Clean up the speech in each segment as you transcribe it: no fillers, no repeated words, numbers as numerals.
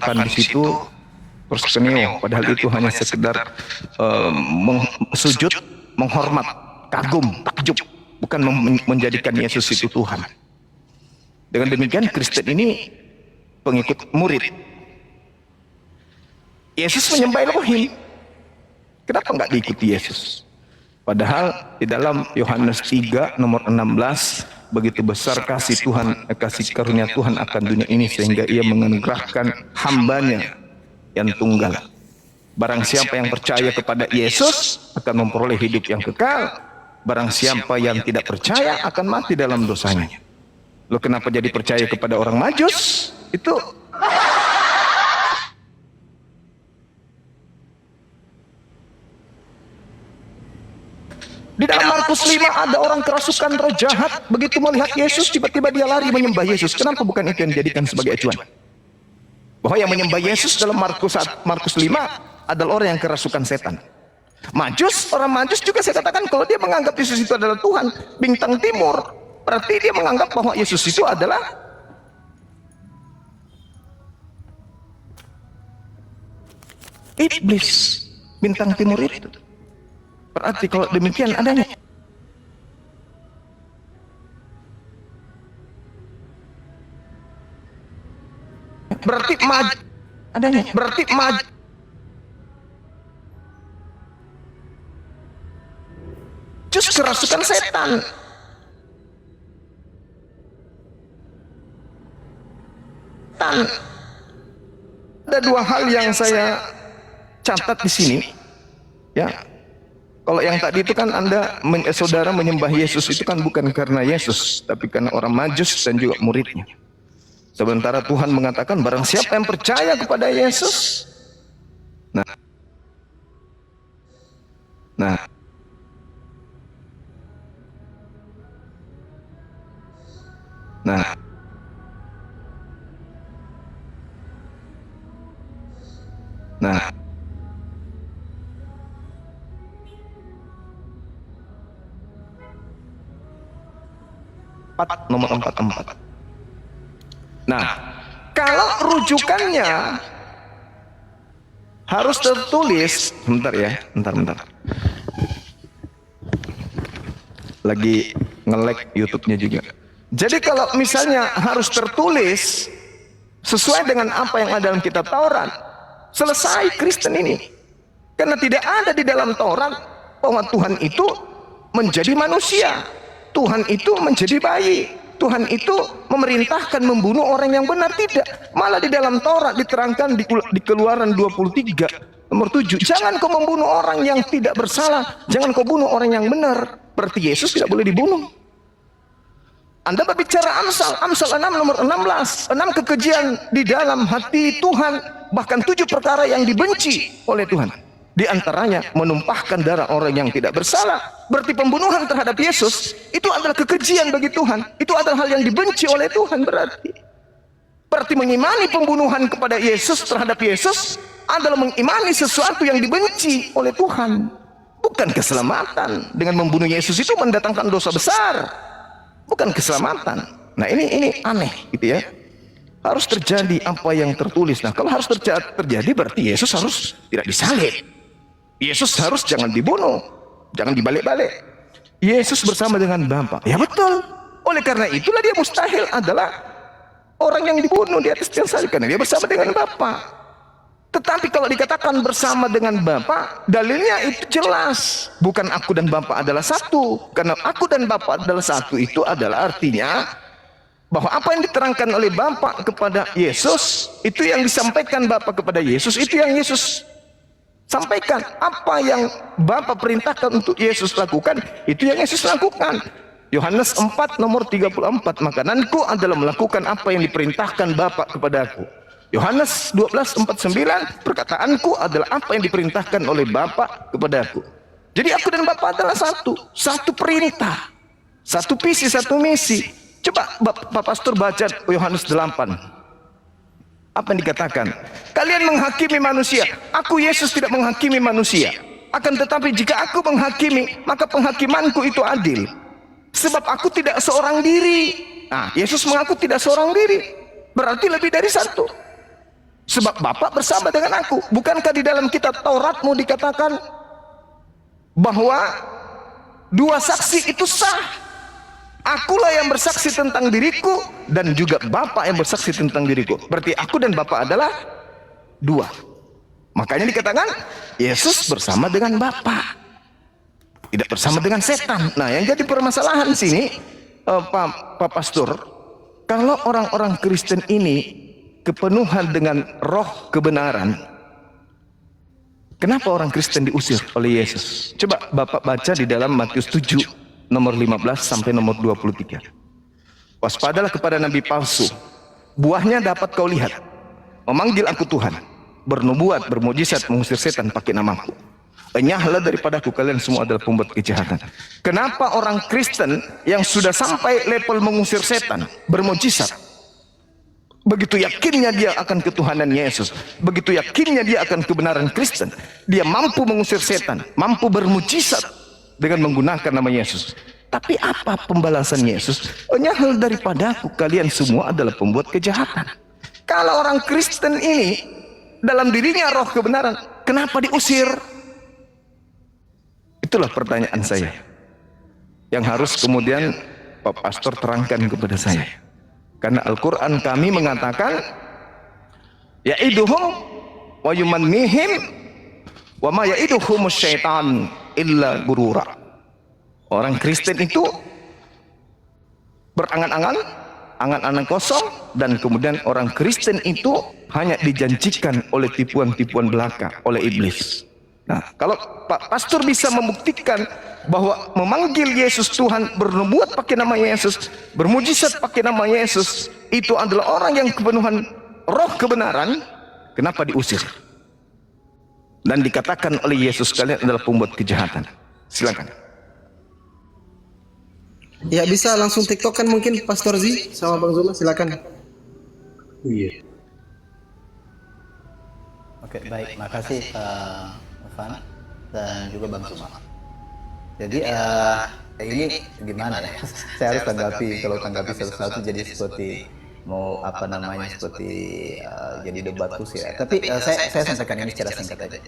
meletakkan di situ proskuneo, padahal itu hanya sekedar sujud, menghormat, kagum, takjub, bukan menjadikan Yesus itu Tuhan. Dengan demikian Kristen ini pengikut murid. Yesus menyembah Elohim, kenapa nggak diikuti Yesus? Padahal di dalam Yohanes 3 nomor 16, begitu besar kasih Tuhan, kasih karunia Tuhan akan dunia ini sehingga ia menganugerahkan hambanya yang tunggal. Barang siapa yang percaya kepada Yesus akan memperoleh hidup yang kekal. Barang siapa yang tidak percaya akan mati dalam dosanya. Lo kenapa jadi percaya kepada orang Majus? Itu di dalam Markus 5 ada orang kerasukan roh jahat, begitu melihat Yesus tiba-tiba dia lari menyembah Yesus. Kenapa bukan itu yang dijadikan sebagai acuan? Bahwa yang menyembah Yesus dalam Markus 5 adalah orang yang kerasukan setan. Orang Majus juga saya katakan kalau dia menganggap Yesus itu adalah Tuhan, bintang timur, berarti dia menganggap bahwa Yesus itu adalah iblis, bintang timur itu. Berarti kalau demikian adanya. Berarti adanya. Berarti Majus kerasukan setan. Ada dua hal yang saya catat di sini, ya. Kalau yang tadi itu kan saudara menyembah Yesus itu kan bukan karena Yesus, tapi karena orang Majus dan juga muridnya. Sementara Tuhan mengatakan barang siapa yang percaya kepada Yesus, nah, nah, nomor 44. Nah, kalau rujukannya harus tertulis, bentar ya, bentar. Lagi nge-lag YouTube-nya juga. Jadi kalau misalnya harus tertulis sesuai dengan apa yang ada dalam kitab Taurat, selesai Kristen ini. Karena tidak ada di dalam Taurat bahwa Tuhan itu menjadi manusia, Tuhan itu menjadi bayi, Tuhan itu memerintahkan membunuh orang yang benar, tidak. Malah di dalam Taurat diterangkan di Keluaran 23 nomor 7, jangan kau membunuh orang yang tidak bersalah, jangan kau bunuh orang yang benar. Berarti Yesus tidak boleh dibunuh. Anda berbicara Amsal 6 nomor 16, 6 kekejian di dalam hati Tuhan, bahkan 7 perkara yang dibenci oleh Tuhan. Di antaranya menumpahkan darah orang yang tidak bersalah. Berarti pembunuhan terhadap Yesus itu adalah kekejian bagi Tuhan. Itu adalah hal yang dibenci oleh Tuhan. Berarti mengimani pembunuhan kepada Yesus terhadap Yesus adalah mengimani sesuatu yang dibenci oleh Tuhan. Bukan keselamatan. Dengan membunuh Yesus itu mendatangkan dosa besar, bukan keselamatan. Nah ini aneh gitu ya. Harus terjadi apa yang tertulis. Nah kalau harus terjadi berarti Yesus harus tidak disalib. Yesus harus jangan dibunuh, jangan dibalik-balik. Yesus bersama dengan Bapa. Ya betul. Oleh karena itulah dia mustahil adalah orang yang dibunuh di atas tiang salib, karena dia bersama dengan Bapa. Tetapi kalau dikatakan bersama dengan Bapa, dalilnya itu jelas. Bukan aku dan Bapa adalah satu. Karena aku dan Bapa adalah satu itu adalah artinya bahwa apa yang diterangkan oleh Bapa kepada Yesus, itu yang disampaikan Bapa kepada Yesus, itu yang Yesus sampaikan. Apa yang Bapa perintahkan untuk Yesus lakukan, itu yang Yesus lakukan. Yohanes 4 nomor 34, makananku adalah melakukan apa yang diperintahkan Bapa kepadaku. Yohanes 12:49, perkataanku adalah apa yang diperintahkan oleh Bapa kepadaku. Jadi aku dan Bapa adalah satu perintah, satu visi, satu misi. Coba Pak Pastor baca Yohanes 8. Apa yang dikatakan? Kalian menghakimi manusia. Aku Yesus tidak menghakimi manusia. Akan tetapi jika aku menghakimi, maka penghakimanku itu adil. Sebab aku tidak seorang diri. Nah, Yesus mengaku tidak seorang diri. Berarti lebih dari satu. Sebab Bapa bersama dengan aku. Bukankah di dalam kitab Tauratmu dikatakan bahwa dua saksi itu sah? Akulah yang bersaksi tentang diriku dan juga Bapa yang bersaksi tentang diriku. Berarti aku dan Bapa adalah dua. Makanya dikatakan Yesus bersama dengan Bapa, tidak bersama dengan setan. Nah, yang jadi permasalahan sini, Pak Pastor, kalau orang-orang Kristen ini kepenuhan dengan roh kebenaran, kenapa orang Kristen diusir oleh Yesus? Coba Bapak baca di dalam Matius 7 nomor 15 sampai nomor 23. Waspadalah kepada nabi palsu, buahnya dapat kau lihat. Memanggil aku Tuhan, bernubuat, bermujizat, mengusir setan pakai namaku. Enyahlah daripadaku, kalian semua adalah pembuat kejahatan. Kenapa orang Kristen yang sudah sampai level mengusir setan, bermujizat, begitu yakinnya dia akan ketuhanan Yesus, begitu yakinnya dia akan kebenaran Kristen, dia mampu mengusir setan, mampu bermujizat dengan menggunakan nama Yesus. Tapi apa pembalasan Yesus? Enyahlah daripadaku, kalian semua adalah pembuat kejahatan. Kalau orang Kristen ini dalam dirinya roh kebenaran, kenapa diusir? Itulah pertanyaan saya yang harus kemudian Pak Pastor terangkan kepada saya. Karena Al-Quran kami mengatakan ya'iduhum wa yumannihim wa ma ya'iduhumus syaitan illa gurura. Orang Kristen itu berangan-angan, angan-angan kosong, dan kemudian orang Kristen itu hanya dijanjikan oleh tipuan-tipuan belaka oleh iblis. Nah, kalau Pak Pastor bisa membuktikan bahwa memanggil Yesus Tuhan, bernubuat pakai nama Yesus, bermujizat pakai nama Yesus, itu adalah orang yang kepenuhan roh kebenaran, kenapa diusir? Dan dikatakan oleh Yesus, kalian adalah pembuat kejahatan. Silakan. Ya, bisa langsung TikTok kan mungkin Pastor Z sama Bang Zuma, silakan. Iya. Oke, baik, makasih Evan dan juga Bang Zuma. Jadi ini gimana ya? Saya harus tanggapi, kalau tanggapi satu-satu jadi seperti mau apa namanya, seperti jadi debat khusus ya. Tapi saya sampaikan ini secara singkat aja.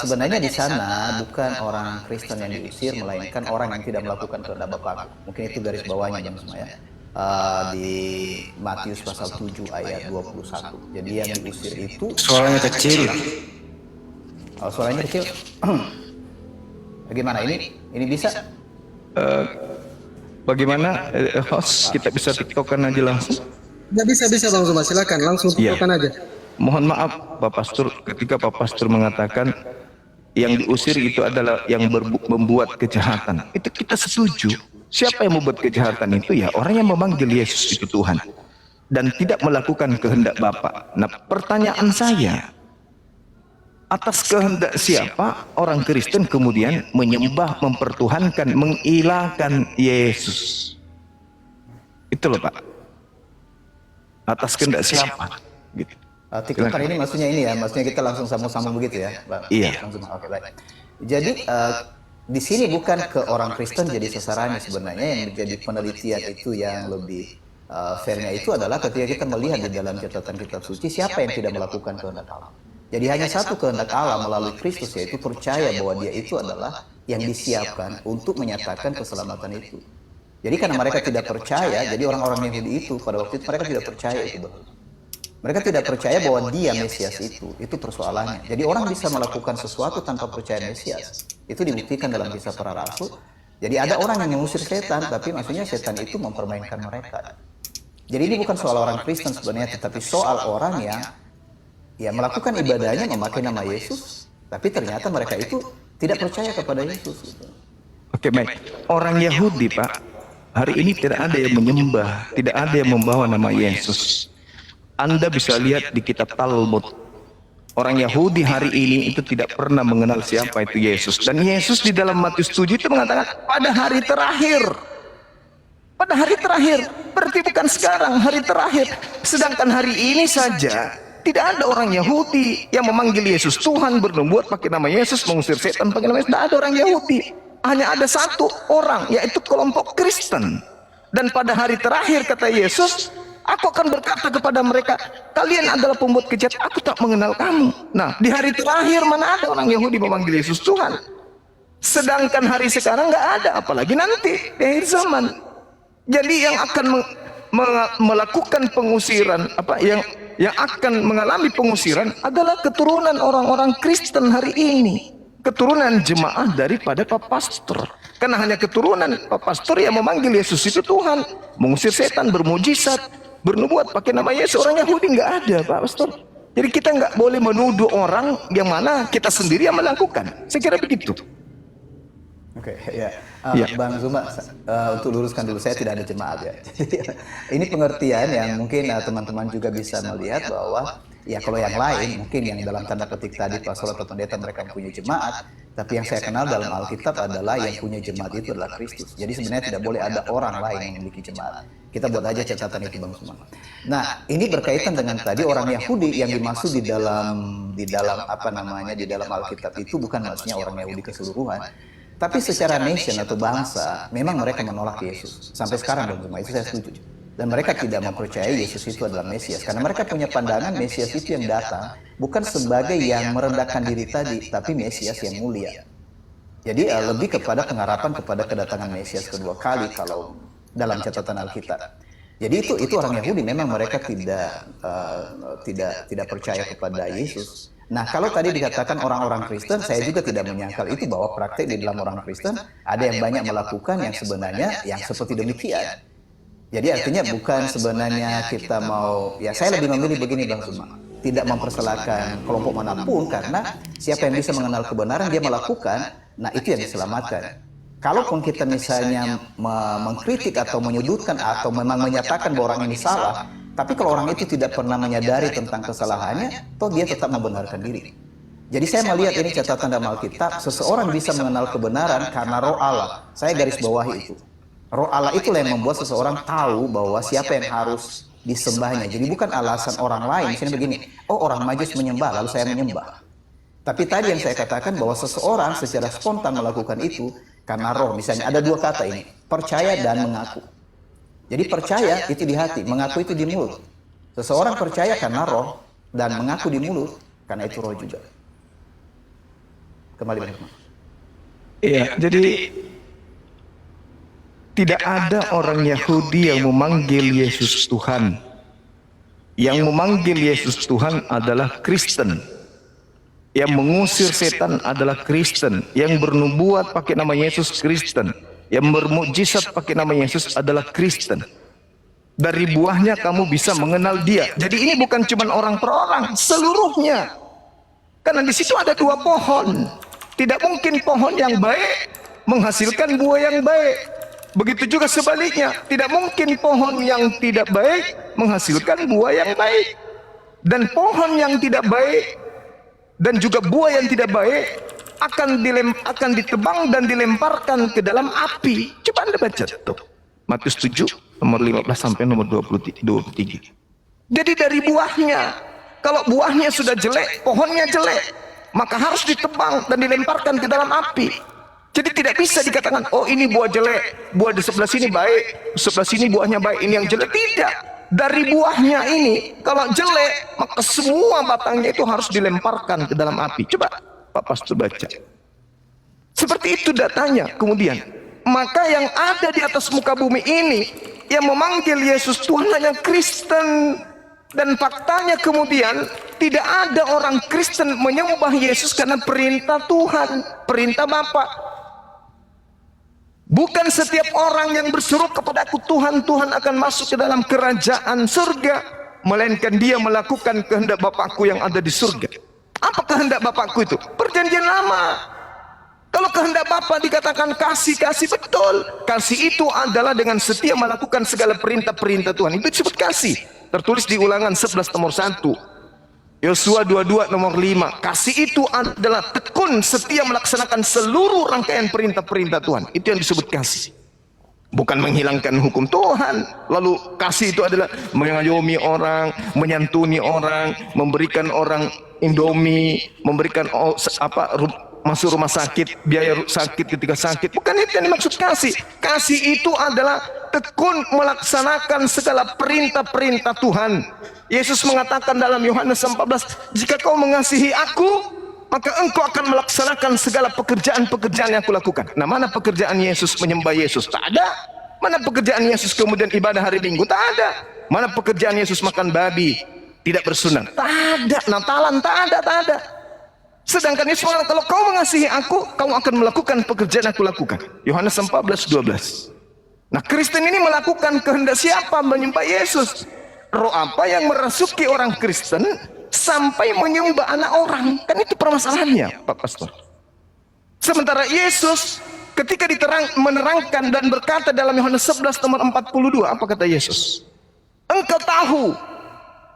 Sebenarnya di sana bukan orang Kristen yang diusir, melainkan orang yang tidak melakukan kehendak Bapa. Mungkin itu garis bawahnya Bang Zuma ya. Di Matius pasal 7 ayat 21. Jadi yang diusir itu Suaranya kecil. Oh, suaranya kecil. Bagaimana ini bisa? Bagaimana host kita bisa TikTokan aja langsung? Ya, bisa Bang Zuma, silakan langsung TikTokan aja. Mohon maaf Pak Pastor, ketika Pak Pastor mengatakan yang diusir itu adalah yang membuat kejahatan, itu kita setuju. Siapa yang membuat kejahatan itu? Ya orang yang memanggil Yesus itu Tuhan dan tidak melakukan kehendak Bapa. Nah, pertanyaan saya, atas kehendak siapa orang Kristen kemudian menyembah, mempertuhankan, mengilahkan Yesus? Itu loh Pak. Atas kehendak siapa? Gitu. TikTokan ini maksudnya ini ya, maksudnya kita langsung sambung-sambung begitu ya, Pak? Iya. Oke, baik. Jadi di sini bukan ke orang Kristen jadi sasarannya sebenarnya, yang menjadi penelitian itu yang lebih fairnya itu adalah ketika kita melihat di dalam catatan kitab suci siapa yang tidak melakukan kehendak Allah. Jadi hanya satu kehendak Allah melalui Kristus, yaitu percaya bahwa Dia itu adalah yang disiapkan untuk menyatakan keselamatan itu. Jadi karena mereka tidak percaya, jadi orang-orang Yahudi itu pada waktu itu mereka tidak percaya itu. Mereka tidak percaya bahwa Dia Mesias itu persoalannya. Jadi orang bisa melakukan sesuatu tanpa percaya Mesias. Itu dibuktikan dalam kisah para rasul. Jadi ada orang yang mengusir setan, tapi maksudnya setan itu mempermainkan mereka. Jadi ini bukan soal orang Kristen sebenarnya, tetapi soal orang yang melakukan ibadahnya memakai nama Yesus, tapi ternyata mereka itu tidak percaya kepada Yesus. Oke, baik. Orang Yahudi Pak, hari ini tidak ada yang menyembah, tidak ada yang membawa nama Yesus. Anda bisa lihat di kitab Talmud, orang Yahudi hari ini itu tidak pernah mengenal siapa itu Yesus. Dan Yesus di dalam Matius 7 itu mengatakan pada hari terakhir. Pada hari terakhir, berarti bukan sekarang, hari terakhir. Sedangkan hari ini saja tidak ada orang Yahudi yang memanggil Yesus Tuhan, bernubuat pakai nama Yesus, mengusir setan pakai nama Yesus. Tidak ada orang Yahudi, hanya ada satu orang, yaitu kelompok Kristen. Dan pada hari terakhir kata Yesus, Aku akan berkata kepada mereka, kalian adalah pembuat kejahatan, aku tak mengenal kamu. Nah, di hari terakhir mana ada orang Yahudi memanggil Yesus Tuhan? Sedangkan hari sekarang nggak ada, apalagi nanti di akhir zaman. Jadi yang akan melakukan pengusiran, yang akan mengalami pengusiran adalah keturunan orang-orang Kristen hari ini, keturunan jemaah daripada Pak Pastor. Karena hanya keturunan Pak Pastor yang memanggil Yesus itu Tuhan, mengusir setan, bermujizat, bernubuat pakai nama Yesus. Orang Yahudi nggak ada, Pak Pastor. Jadi kita nggak boleh menuduh orang yang mana kita sendiri yang melakukan. Saya kira begitu. Oke, ya. Ya. Bang Zuma, untuk luruskan dulu, saya tidak ada jemaat ya. Ini pengertian yang mungkin teman-teman juga bisa melihat bahwa ya kalau yang lain mungkin yang dalam tanda petik tadi pastor atau pendeta mereka punya jemaat, tapi yang saya kenal dalam Alkitab adalah yang punya jemaat itu adalah Kristus. Jadi sebenarnya tidak boleh ada orang lain yang memiliki jemaat. Kita buat aja catatan itu Bang Zuma. Nah, ini berkaitan dengan tadi orang Yahudi yang dimaksud di dalam apa namanya di dalam Alkitab itu bukan maksudnya orang Yahudi keseluruhan. Tapi secara nation atau bangsa, memang mereka menolak Yesus. Sampai sekarang, Bang Zuma, itu saya setuju. Dan mereka tidak mempercayai Yesus itu adalah Mesias. Karena mereka punya pandangan Mesias itu yang datang, bukan sebagai yang merendahkan diri tadi, tapi Mesias yang mulia. Jadi lebih kepada pengharapan kepada kedatangan Mesias kedua kali kalau dalam catatan Alkitab. Jadi itu orang Yahudi, memang mereka tidak percaya kepada Yesus. Nah, kalau tadi dikatakan orang-orang Kristen, saya juga tidak menyangkal itu bahwa praktek di dalam orang Kristen ada yang banyak melakukan yang sebenarnya yang seperti demikian. Jadi artinya bukan sebenarnya kita mau, ya saya lebih memilih begini Bang Zuma, tidak mempersalahkan kelompok manapun karena siapa yang bisa mengenal kebenaran dia melakukan, nah itu yang diselamatkan. Kalaupun kita misalnya mengkritik atau menyudutkan atau memang menyatakan bahwa orang ini salah, tapi kalau orang itu tidak pernah menyadari tentang kesalahannya, toh dia tetap membenarkan diri. Jadi saya melihat ini catatan dalam Alkitab, seseorang bisa mengenal kebenaran karena roh Allah. Saya garis bawahi itu. Roh Allah itulah yang membuat seseorang tahu bahwa siapa yang harus disembahnya. Jadi bukan alasan orang lain. Misalnya begini, oh orang Majus menyembah, lalu saya menyembah. Tapi tadi yang saya katakan bahwa seseorang secara spontan melakukan itu karena roh. Misalnya ada dua kata ini, percaya dan mengaku. Jadi percaya itu di hati, mengaku itu di mulut. Seseorang percaya karena roh dan mengaku di mulut karena itu roh juga. Kembali Bang. Iya, jadi tidak ada orang Yahudi yang memanggil Yesus Tuhan. Yang memanggil Yesus Tuhan adalah Kristen. Yang mengusir setan adalah Kristen. Yang bernubuat pakai nama Yesus Kristen. Yang bermukjizat pakai nama Yesus adalah Kristen. Dari buahnya kamu bisa mengenal dia. Jadi ini bukan cuma orang per orang, seluruhnya. Karena di situ ada dua pohon. Tidak mungkin pohon yang baik menghasilkan buah yang baik. Begitu juga sebaliknya, tidak mungkin pohon yang tidak baik menghasilkan buah yang baik. Dan pohon yang tidak baik dan juga buah yang tidak baik akan ditebang dan dilemparkan ke dalam api. Coba Anda baca tuh. Matius 7 nomor 15 sampai nomor 23. Jadi dari buahnya. Kalau buahnya sudah jelek, pohonnya jelek, maka harus ditebang dan dilemparkan ke dalam api. Jadi tidak bisa dikatakan, oh ini buah jelek, buah di sebelah sini baik, sebelah sini buahnya baik, ini yang jelek. Tidak. Dari buahnya ini, kalau jelek, maka semua batangnya itu harus dilemparkan ke dalam api. Coba Pak Pastor baca. Seperti itu datanya. Kemudian, maka yang ada di atas muka bumi ini yang memanggil Yesus Tuhan hanya Kristen. Dan faktanya kemudian tidak ada orang Kristen menyembah Yesus karena perintah Tuhan, perintah Bapa. Bukan setiap orang yang berseru kepadaku Tuhan, Tuhan akan masuk ke dalam kerajaan surga, melainkan dia melakukan kehendak Bapakku yang ada di surga. Apa kehendak Bapakku itu? Perjanjian lama. Kalau kehendak Bapa dikatakan kasih, betul. Kasih itu adalah dengan setia melakukan segala perintah-perintah Tuhan. Itu disebut kasih. Tertulis di Ulangan 11 nomor 1. Yosua 22 nomor 5. Kasih itu adalah tekun setia melaksanakan seluruh rangkaian perintah-perintah Tuhan. Itu yang disebut kasih. Bukan menghilangkan hukum Tuhan. Lalu kasih itu adalah mengayomi orang, menyantuni orang, memberikan orang Indomie, memberikan masuk rumah sakit, biaya sakit ketika sakit. Bukan itu yang dimaksud kasih. Kasih itu adalah tekun melaksanakan segala perintah-perintah Tuhan. Yesus mengatakan dalam Yohanes 14, jika kau mengasihi aku, maka engkau akan melaksanakan segala pekerjaan-pekerjaan yang aku lakukan. Nah, mana pekerjaan Yesus menyembah Yesus? Tak ada. Mana pekerjaan Yesus kemudian ibadah hari Minggu? Tak ada. Mana pekerjaan Yesus makan babi, tidak bersunat? Tak ada. Natalan? Tak ada, tak ada. Sedangkan Yesus mengatakan, kalau kau mengasihi aku, kamu akan melakukan pekerjaan yang aku lakukan. Yohanes 14:12. Nah, Kristen ini melakukan kehendak siapa? Menyembah Yesus. Roh apa yang merasuki orang Kristen sampai menyembah anak orang? Kan itu permasalahannya, Pak Pastor. Sementara Yesus ketika menerangkan dan berkata dalam Yohanes 11 nomor 42, apa kata Yesus? Engkau tahu,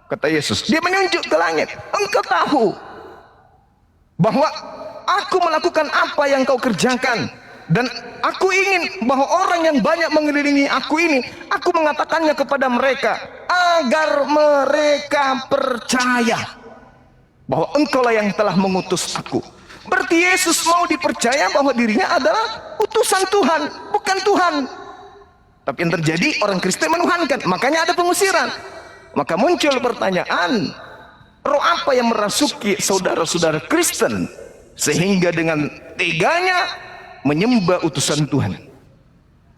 kata Yesus, dia menunjuk ke langit, engkau tahu bahwa aku melakukan apa yang kau kerjakan, dan aku ingin bahwa orang yang banyak mengelilingi aku ini, aku mengatakannya kepada mereka agar mereka percaya bahwa engkaulah yang telah mengutus aku. Berarti Yesus mau dipercaya bahwa dirinya adalah utusan Tuhan, bukan Tuhan. Tapi yang terjadi, orang Kristen menuhankan, makanya ada pengusiran. Maka muncul pertanyaan, roh apa yang merasuki saudara-saudara Kristen sehingga dengan teganya menyembah utusan Tuhan?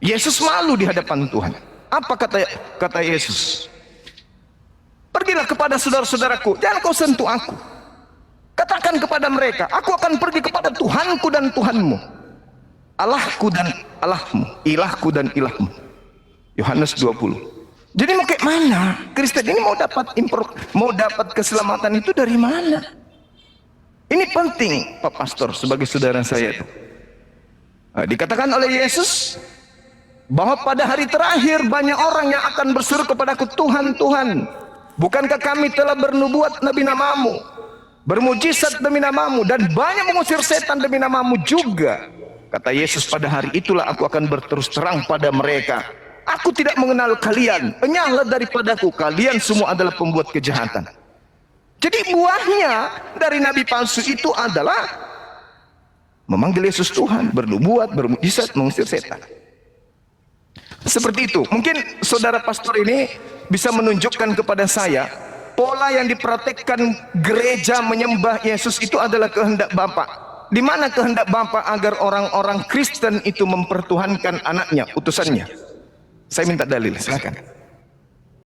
Yesus malu di hadapan Tuhan. Apa kata Yesus? Pergilah kepada saudara-saudaraku, jangan kau sentuh aku. Katakan kepada mereka, aku akan pergi kepada Tuhanku dan Tuhanmu, Allahku dan Allahmu, ilahku dan ilahmu. Yohanes 20. Jadi mau kayak mana? Kristen ini mau dapat keselamatan itu dari mana? Ini penting, Pak Pastor, sebagai saudara saya itu. Nah, dikatakan oleh Yesus bahwa pada hari terakhir banyak orang yang akan berseru kepadaku, Tuhan, Tuhan, bukankah kami telah bernubuat demi namamu, bermujizat demi namamu, dan banyak mengusir setan demi namamu juga? Kata Yesus, pada hari itulah aku akan berterus terang pada mereka, aku tidak mengenal kalian, enyahlah daripadaku, kalian semua adalah pembuat kejahatan. Jadi buahnya dari nabi palsu itu adalah memanggil Yesus Tuhan, bernubuat, bermujizat, mengusir setan. Seperti itu. Mungkin saudara pastor ini bisa menunjukkan kepada saya pola yang dipraktekkan gereja menyembah Yesus itu adalah kehendak Bapa. Di mana kehendak Bapa agar orang-orang Kristen itu mempertuhankan anaknya, utusannya? Saya minta dalil, silakan.